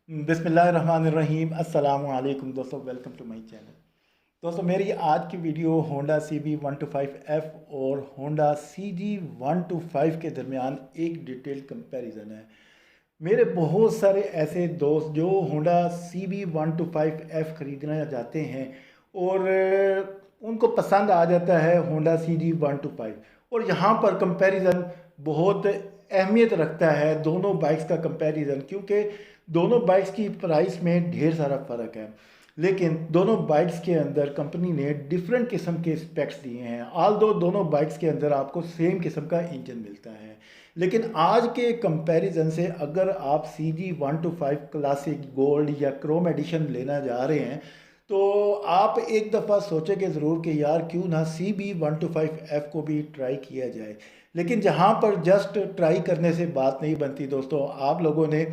बिस्मिल्लाहिर्रहमानिर्रहीम। अस्सलामु अलैकुम दोस्तों, वेलकम टू माय चैनल। दोस्तों, मेरी आज की वीडियो होंडा CB125F और होंडा CG125 के दरमियान एक डिटेल कंपैरिजन है। मेरे बहुत सारे ऐसे दोस्त जो होंडा CB125F ख़रीदना चाहते हैं और उनको पसंद आ जाता है होंडा CG125, और यहाँ पर कंपैरिजन बहुत अहमियत रखता है दोनों बाइक्स का कंपैरिजन, क्योंकि दोनों बाइक्स की प्राइस में ढेर सारा फ़र्क है। लेकिन दोनों बाइक्स के अंदर कंपनी ने डिफरेंट किस्म के स्पेक्स दिए हैं। आल दो दोनों बाइक्स के अंदर आपको सेम किस्म का इंजन मिलता है, लेकिन आज के कंपैरिजन से अगर आप CG125 क्लासिक गोल्ड या क्रोम एडिशन लेना जा रहे हैं तो आप एक दफ़ा सोचेंगे ज़रूर कि यार क्यों ना CB125F को भी ट्राई किया जाए। लेकिन जहाँ पर जस्ट ट्राई करने से बात नहीं बनती दोस्तों, आप लोगों ने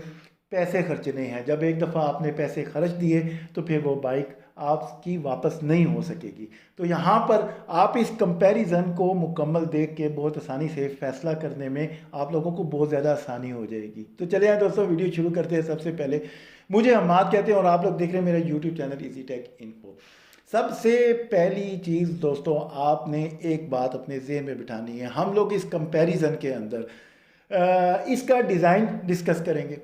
पैसे खर्चने हैं। जब एक दफ़ा आपने पैसे खर्च दिए तो फिर वो बाइक आपकी वापस नहीं हो सकेगी। तो यहाँ पर आप इस कंपैरिजन को मुकम्मल देख के बहुत आसानी से फ़ैसला करने में आप लोगों को बहुत ज़्यादा आसानी हो जाएगी। तो चलिए यार दोस्तों, वीडियो शुरू करते हैं। सबसे पहले मुझे हम्माद कहते हैं और आप लोग देख रहे हैं मेरा YouTube channel easy take info. सबसे पहली चीज़ दोस्तों, आपने एक बात अपने ज़हन में बिठानी है। हम लोग इस कंपैरिजन के अंदर इसका डिज़ाइन डिस्कस करेंगे,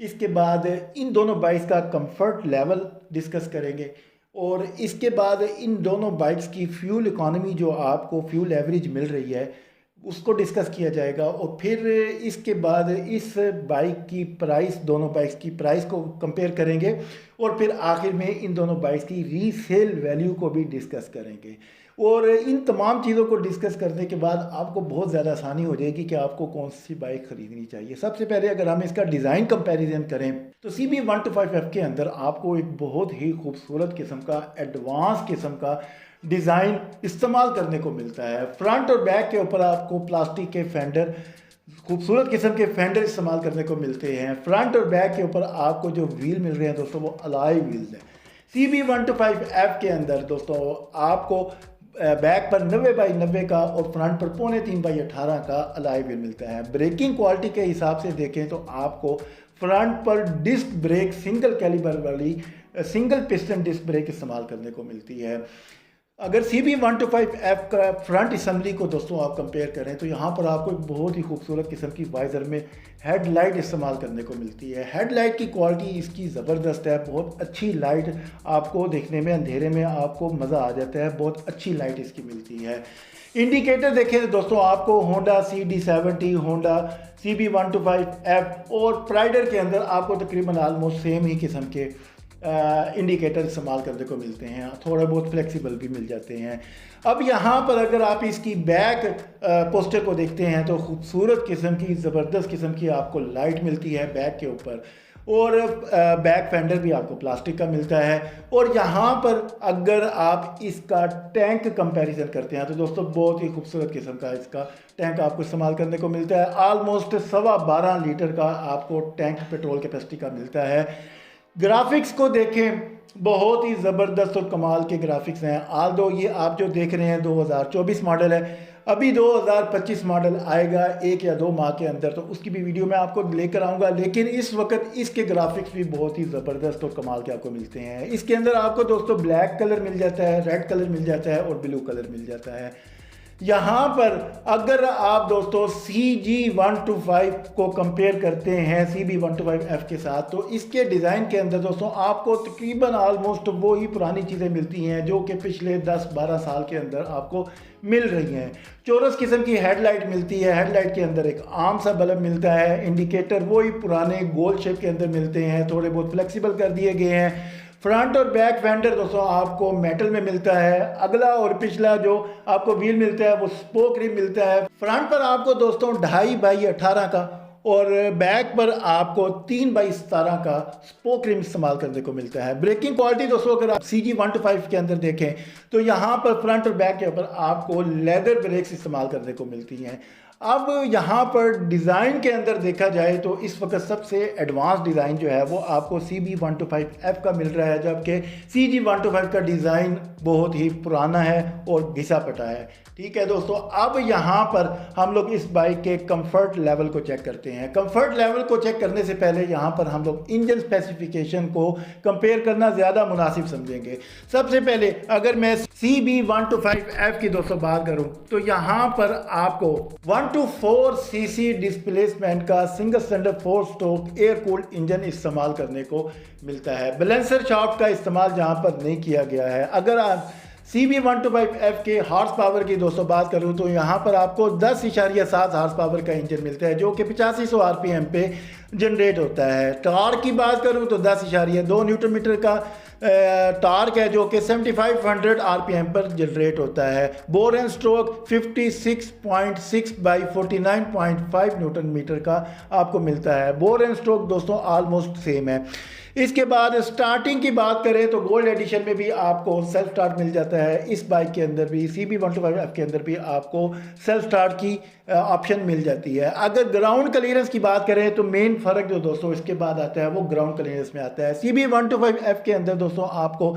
इसके बाद इन दोनों बाइक्स का कंफर्ट लेवल डिस्कस करेंगे, और इसके बाद इन दोनों बाइक्स की फ्यूल इकॉनमी जो आपको फ्यूल एवरेज मिल रही है उसको डिस्कस किया जाएगा। और फिर इसके बाद इस बाइक की प्राइस, दोनों बाइक्स की प्राइस को कंपेयर करेंगे, और फिर आखिर में इन दोनों बाइक्स की रीसेल वैल्यू को भी डिस्कस करेंगे। और इन तमाम चीज़ों को डिस्कस करने के बाद आपको बहुत ज़्यादा आसानी हो जाएगी कि आपको कौन सी बाइक ख़रीदनी चाहिए। सबसे पहले अगर हम इसका डिज़ाइन कंपैरिजन करें तो CB125F के अंदर आपको एक बहुत ही खूबसूरत किस्म का, एडवांस किस्म का डिज़ाइन इस्तेमाल करने को मिलता है। फ्रंट और बैक के ऊपर आपको प्लास्टिक के फेंडर, खूबसूरत किस्म के फेंडर इस्तेमाल करने को मिलते हैं। फ्रंट और बैक के ऊपर आपको जो व्हील मिल रहे हैं दोस्तों वो अलॉय व्हील्स हैं। CB125F के अंदर दोस्तों आपको बैक पर 90/90 का और फ्रंट पर 3.25/18 का अलॉय व्हील मिलता है। ब्रेकिंग क्वालिटी के हिसाब से देखें तो आपको फ्रंट पर डिस्क ब्रेक, सिंगल कैलिबर वाली सिंगल पिस्टन डिस्क ब्रेक इस्तेमाल करने को मिलती है। अगर CB125F का फ्रंट असम्बली को दोस्तों आप कंपेयर करें तो यहाँ पर आपको एक बहुत ही खूबसूरत किस्म की वाइज़र में हेडलाइट इस्तेमाल करने को मिलती है। हेडलाइट की क्वालिटी इसकी ज़बरदस्त है, बहुत अच्छी लाइट आपको देखने में, अंधेरे में आपको मज़ा आ जाता है, बहुत अच्छी लाइट इसकी मिलती है। इंडिकेटर देखें तो दोस्तों आपको होंडा CD70, होंडा CB125F और प्राइडर के अंदर आपको तकरीबन आलमोस्ट सेम ही किस्म के इंडिकेटर इस्तेमाल करने को मिलते हैं, थोड़ा बहुत फ्लेक्सिबल भी मिल जाते हैं। अब यहाँ पर अगर आप इसकी बैक पोस्टर को देखते हैं तो खूबसूरत किस्म की, ज़बरदस्त किस्म की आपको लाइट मिलती है बैक के ऊपर, और बैक फेंडर भी आपको प्लास्टिक का मिलता है। और यहाँ पर अगर आप इसका टैंक कंपैरिजन करते हैं तो दोस्तों बहुत ही खूबसूरत किस्म का इसका टैंक आपको इस्तेमाल करने को मिलता है। आलमोस्ट 12.25 लीटर का आपको टैंक पेट्रोल कैपेसिटी का मिलता है। ग्राफिक्स को देखें, बहुत ही ज़बरदस्त और कमाल के ग्राफिक्स हैं। आल दो ये आप जो देख रहे हैं 2024 मॉडल है, अभी 2025 मॉडल आएगा 1 या 2 माह के अंदर, तो उसकी भी वीडियो मैं आपको लेकर आऊँगा। लेकिन इस वक्त इसके ग्राफिक्स भी बहुत ही ज़बरदस्त और कमाल के आपको मिलते हैं। इसके अंदर आपको दोस्तों ब्लैक कलर मिल जाता है, रेड कलर मिल जाता है और ब्लू कलर मिल जाता है। यहाँ पर अगर आप दोस्तों CG125 को कंपेयर करते हैं CB125F के साथ तो इसके डिज़ाइन के अंदर दोस्तों आपको तकरीबन आलमोस्ट वो ही पुरानी चीज़ें मिलती हैं जो कि पिछले 10-12 साल के अंदर आपको मिल रही हैं। चौरस किस्म की हेडलाइट मिलती है, हेडलाइट के अंदर एक आम सा बल्ब मिलता है। इंडिकेटर वही पुराने गोल शेप के अंदर मिलते हैं, थोड़े बहुत फ्लेक्सिबल कर दिए गए हैं। फ्रंट और बैक फेंडर दोस्तों आपको मेटल में मिलता है। अगला और पिछला जो आपको व्हील मिलता है वो स्पोक रिम मिलता है। फ्रंट पर आपको दोस्तों 2.5/18 का और बैक पर आपको 3/17 का स्पोक रिम इस्तेमाल करने को मिलता है। ब्रेकिंग क्वालिटी दोस्तों अगर आप CG125 के अंदर देखें तो यहाँ पर फ्रंट और बैक के ऊपर आपको लेदर ब्रेक्स इस्तेमाल करने को मिलती हैं। अब यहाँ पर डिज़ाइन के अंदर देखा जाए तो इस वक्त सबसे एडवांस डिज़ाइन जो है वो आपको CB125F का मिल रहा है, जबकि CG125 का डिज़ाइन बहुत ही पुराना है और घिसा पटा है। ठीक है दोस्तों, अब यहाँ पर हम लोग इस बाइक के कंफर्ट लेवल को चेक करते हैं। कंफर्ट लेवल को चेक करने से पहले यहाँ पर हम लोग इंजन स्पेसिफिकेशन को कंपेयर करना ज़्यादा मुनासिब समझेंगे। सबसे पहले अगर मैं CB125F की दोस्तों बात करूँ तो यहाँ पर आपको 124 सीसी डिस्प्लेसमेंट का single cylinder 4 stroke air cooled engine इस्तेमाल करने को मिलता है। बैलेंसर शाफ्ट का इस्तेमाल जहाँ पर नहीं किया गया है। अगर आप CB125F के हार्स पावर की दोस्तों बात करूं तो यहाँ पर आपको 10.7 हार्स पावर का इंजन मिलता है, जो कि 8500 RPM पे जनरेट होता है। टॉर्क की बात करूं तो 10.2 न्यूटन मीटर का टॉर्क है, जो कि 7500 RPM पर जनरेट होता है। Bore and stroke 56.6 by 49.5 newton metre का आपको मिलता है। बोर एंड स्ट्रोक दोस्तों ऑलमोस्ट सेम है। इसके बाद स्टार्टिंग की बात करें तो गोल्ड एडिशन में भी आपको सेल्फ स्टार्ट मिल जाता है। इस बाइक के अंदर भी CB125F के अंदर भी आपको सेल्फ स्टार्ट की ऑप्शन मिल जाती है। अगर ग्राउंड क्लियरेंस की बात करें तो मेन फ़र्क जो दोस्तों इसके बाद आता है वो ग्राउंड क्लियरेंस में आता है। CB125F के अंदर दोस्तों आपको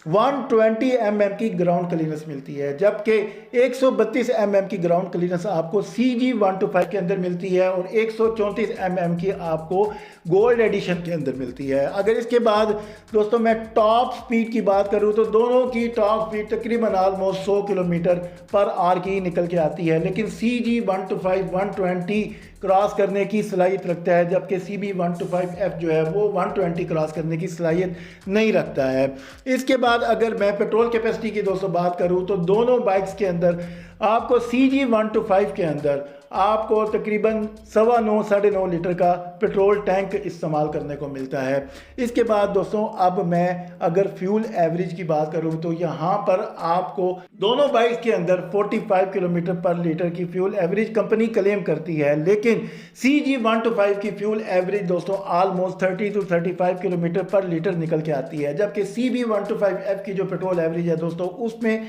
120 mm की ग्राउंड क्लियरेंस मिलती है, जबकि 132 mm की ग्राउंड क्लियरेंस आपको CG125 के अंदर मिलती है और 134 mm की आपको गोल्ड एडिशन के अंदर मिलती है। अगर इसके बाद दोस्तों मैं टॉप स्पीड की बात करूं तो दोनों की टॉप स्पीड तकरीबन ऑलमोस्ट 100 किलोमीटर पर आवर की निकल के आती है, लेकिन CG125 120 क्रॉस करने की सलाहियत रखता है, जबकि CB125F जो है वो 120 क्रॉस करने की सलाहियत नहीं रखता है। इसके बाद अगर मैं पेट्रोल कैपेसिटी की दोस्तों बात करूं तो दोनों बाइक्स के अंदर आपको CG125 के अंदर आपको तकरीबन 9.5 साढ़े 9 लीटर का पेट्रोल टैंक इस्तेमाल करने को मिलता है। इसके बाद दोस्तों अब मैं अगर फ्यूल एवरेज की बात करूं तो यहाँ पर आपको दोनों बाइक्स के अंदर 45 किलोमीटर पर लीटर की फ्यूल एवरेज कंपनी क्लेम करती है, लेकिन CG125 की फ्यूल एवरेज दोस्तों ऑलमोस्ट 30 to 35 किलोमीटर पर लीटर निकल के आती है, जबकि CB125F की जो पेट्रोल एवरेज है दोस्तों उसमें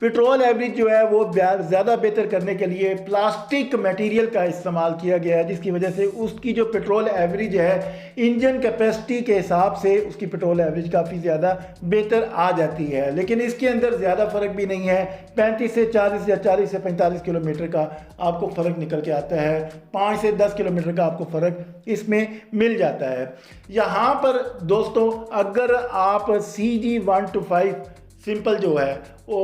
पेट्रोल एवरेज जो है वो ज़्यादा बेहतर करने के लिए प्लास्टिक मटेरियल का इस्तेमाल किया गया है, जिसकी वजह से उसकी जो पेट्रोल एवरेज है इंजन कैपेसिटी के हिसाब से उसकी पेट्रोल एवरेज काफ़ी ज़्यादा बेहतर आ जाती है। लेकिन इसके अंदर ज़्यादा फ़र्क भी नहीं है, 35 से 40 या 40 से 45 किलोमीटर का आपको फ़र्क निकल के आता है, 5 से 10 किलोमीटर का आपको फ़र्क इसमें मिल जाता है। यहाँ पर दोस्तों अगर आप CG125 सिंपल जो है वो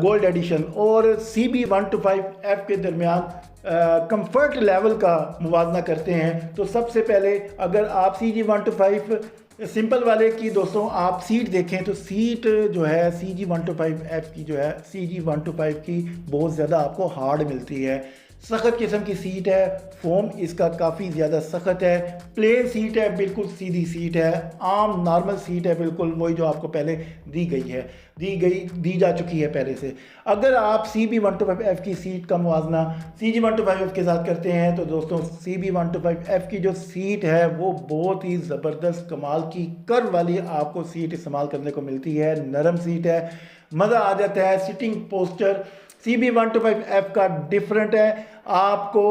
गोल्ड एडिशन और CB125F के दरमियान कंफर्ट लेवल का मुवाजना करते हैं तो सबसे पहले अगर आप CG125 सिंपल वाले की दोस्तों आप सीट देखें तो सीट जो है CG125F की जो है CG125 की बहुत ज़्यादा आपको हार्ड मिलती है। सख्त किस्म की सीट है, फोम इसका काफ़ी ज़्यादा सख्त है, प्लेन सीट है, बिल्कुल सीधी सीट है, आम नॉर्मल सीट है, बिल्कुल वही जो आपको पहले दी जा चुकी है पहले से। अगर आप CB125F की सीट का मुवाजना CG125F के साथ करते हैं तो दोस्तों CB125F की जो सीट है वो बहुत ही ज़बरदस्त कमाल की कर्व वाली आपको सीट इस्तेमाल करने को मिलती है। नरम सीट है, मज़ा आ जाता है। सिटिंग पोस्चर CB125F का डिफरेंट है। आपको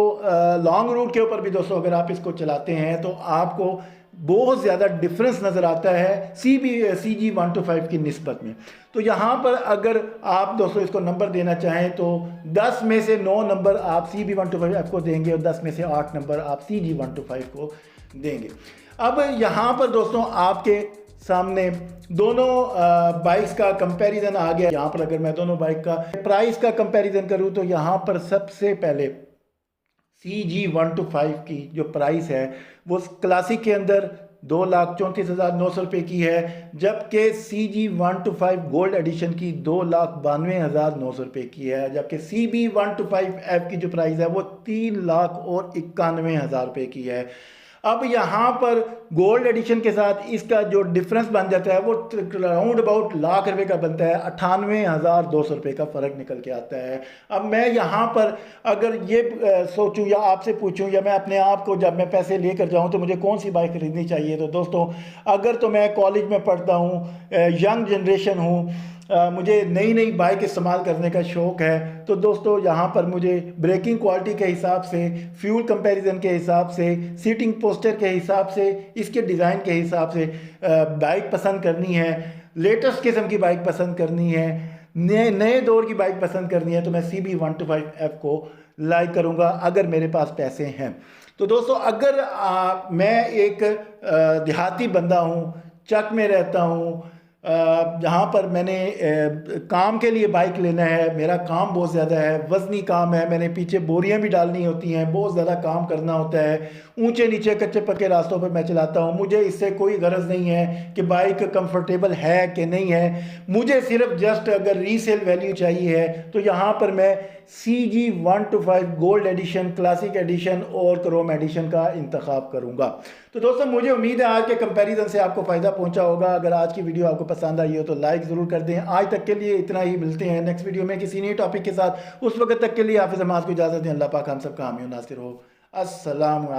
लॉन्ग रूट के ऊपर भी दोस्तों अगर आप इसको चलाते हैं तो आपको बहुत ज़्यादा डिफरेंस नज़र आता है CG125 की निस्बत में। तो यहाँ पर अगर आप दोस्तों इसको नंबर देना चाहें तो 10 में से 9 नंबर आप CB125F को देंगे और 10 में से 8 नंबर आप CG125 को देंगे। अब यहाँ पर दोस्तों आपके सामने दोनों बाइक्स का कंपैरिजन आ गया। यहाँ पर अगर मैं दोनों बाइक का प्राइस का कंपैरिजन करूँ तो यहाँ पर सबसे पहले CG125 की जो प्राइस है वो क्लासिक के अंदर 2,34,900 रुपये की है, जबकि CG125 गोल्ड एडिशन की 2,92,900 रुपये की है, जबकि CB125F की जो प्राइस है वो 3,91,000 रुपये की है। अब यहाँ पर गोल्ड एडिशन के साथ इसका जो डिफरेंस बन जाता है वो राउंड अबाउट लाख रुपए का बनता है, 98,200 रुपये का फ़र्क निकल के आता है। अब मैं यहाँ पर अगर ये सोचूं या आपसे पूछूं या मैं अपने आप को जब मैं पैसे लेकर जाऊँ तो मुझे कौन सी बाइक खरीदनी चाहिए, तो दोस्तों अगर तो मैं कॉलेज में पढ़ता हूँ, यंग जनरेशन हूँ, मुझे नई नई बाइक इस्तेमाल करने का शौक़ है। तो दोस्तों यहाँ पर मुझे ब्रेकिंग क्वालिटी के हिसाब से, फ्यूल कंपैरिजन के हिसाब से, सीटिंग पोस्चर के हिसाब से, इसके डिज़ाइन के हिसाब से बाइक पसंद करनी है, लेटेस्ट किस्म की बाइक पसंद करनी है, नए नए दौर की बाइक पसंद करनी है, तो मैं CB125F को लाइक करूँगा अगर मेरे पास पैसे हैं। तो दोस्तों अगर मैं एक देहाती बंदा हूँ, चक में रहता हूँ, जहाँ पर मैंने काम के लिए बाइक लेना है, मेरा काम बहुत ज़्यादा है, वज़नी काम है, मैंने पीछे बोरियां भी डालनी होती हैं, बहुत ज़्यादा काम करना होता है, ऊंचे नीचे कच्चे पक्के रास्तों पर मैं चलाता हूँ, मुझे इससे कोई गरज नहीं है कि बाइक कंफर्टेबल है कि नहीं है, मुझे सिर्फ जस्ट अगर रीसेल वैल्यू चाहिए है तो यहाँ पर मैं CG125 gold edition, classic edition और क्रोम एडिशन का इंतखाब करूँगा। तो दोस्तों मुझे उम्मीद है आज के कंपैरिजन से आपको फ़ायदा पहुंचा होगा। अगर आज की वीडियो आपको पसंद आई हो तो लाइक ज़रूर कर दें। आज तक के लिए इतना ही, मिलते हैं नेक्स्ट वीडियो में किसी नए टॉपिक के साथ। उस वक्त तक के लिए हाफिज़ हमाद को इजाज़त दें। अल्लाह पाक हम सबका हामी और नासिर हो। अस्सलाम।